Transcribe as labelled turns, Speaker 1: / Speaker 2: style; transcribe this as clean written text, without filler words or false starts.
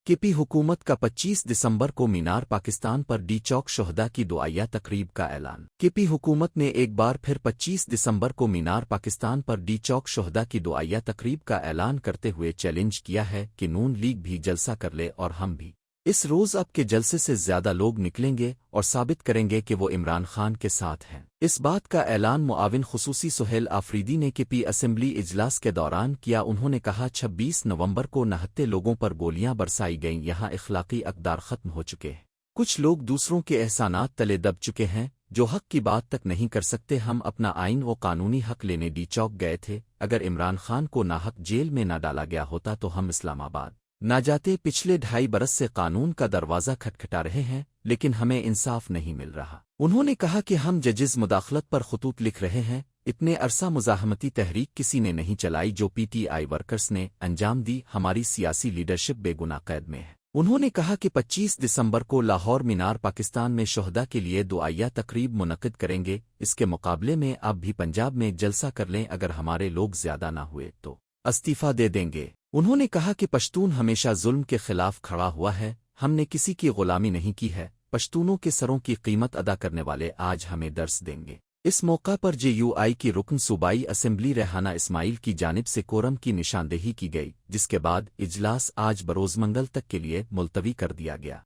Speaker 1: کے پی حکومت کا 25 دسمبر کو مینار پاکستان پر ڈی چوک شہدا کی دعائیہ تقریب کا اعلان۔ کے پی حکومت نے ایک بار پھر 25 دسمبر کو مینار پاکستان پر ڈی چوک شہدا کی دعائیہ تقریب کا اعلان کرتے ہوئے چیلنج کیا ہے کہ نون لیگ بھی جلسہ کر لے اور ہم بھی۔ اس روز اب کے جلسے سے زیادہ لوگ نکلیں گے اور ثابت کریں گے کہ وہ عمران خان کے ساتھ ہیں۔ اس بات کا اعلان معاون خصوصی سہیل آفریدی نے کے پی اسمبلی اجلاس کے دوران کیا۔ انہوں نے کہا 26 نومبر کو نہتے لوگوں پر گولیاں برسائی گئیں، یہاں اخلاقی اقدار ختم ہو چکے ہیں، کچھ لوگ دوسروں کے احسانات تلے دب چکے ہیں جو حق کی بات تک نہیں کر سکتے۔ ہم اپنا آئین و قانونی حق لینے ڈی چوک گئے تھے، اگر عمران خان کو ناحق جیل میں نہ ڈالا گیا ہوتا تو ہم اسلام آباد نہ جاتے۔ پچھلے 2.5 برس سے قانون کا دروازہ کھٹکھٹا رہے ہیں لیکن ہمیں انصاف نہیں مل رہا۔ انہوں نے کہا کہ ہم ججز مداخلت پر خطوط لکھ رہے ہیں، اتنے عرصہ مزاحمتی تحریک کسی نے نہیں چلائی جو پی ٹی آئی ورکرز نے انجام دی، ہماری سیاسی لیڈرشپ بے گناہ قید میں ہے۔ انہوں نے کہا کہ 25 دسمبر کو لاہور مینار پاکستان میں شہدا کے لیے دعائیہ تقریب منعقد کریں گے، اس کے مقابلے میں آپ بھی پنجاب میں جلسہ کر لیں، اگر ہمارے لوگ زیادہ نہ ہوئے تو استعفیٰ دے دیں گے۔ انہوں نے کہا کہ پشتون ہمیشہ ظلم کے خلاف کھڑا ہوا ہے، ہم نے کسی کی غلامی نہیں کی ہے، پشتونوں کے سروں کی قیمت ادا کرنے والے آج ہمیں درس دیں گے۔ اس موقع پر جے یو آئی کی رکن صوبائی اسمبلی ریحانہ اسماعیل کی جانب سے کورم کی نشاندہی کی گئی، جس کے بعد اجلاس آج بروز منگل تک کے لیے ملتوی کر دیا گیا۔